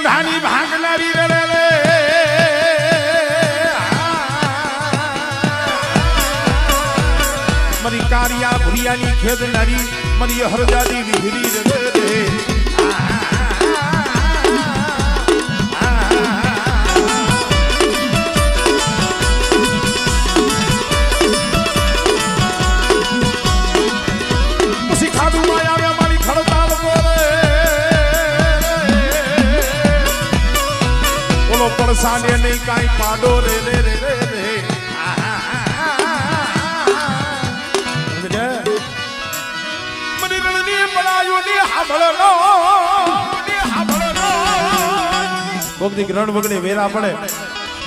ઉડાની ભાગનારી રે રે મરી કારિયા ભુરિયાની ખેદનારી મરી હરજાદી વિહરી રે રે સાને નહીં કાઈ પાડો રે રે રે રે રે મને રણની બનાયો ને હાભળનો કોક દી રણ વગડે વેરા પડે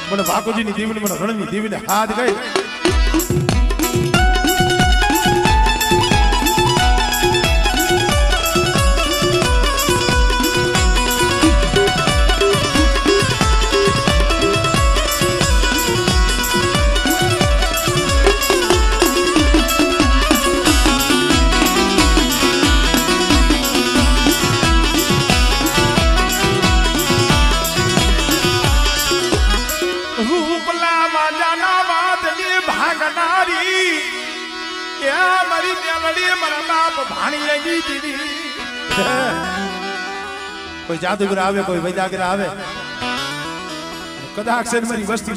મને ભાકોજીની દીવને મને રણની દીવને હાથ ગઈ कोई जादूगर आवे कोई वैदागर आवे कदाच से मेरी वस्ती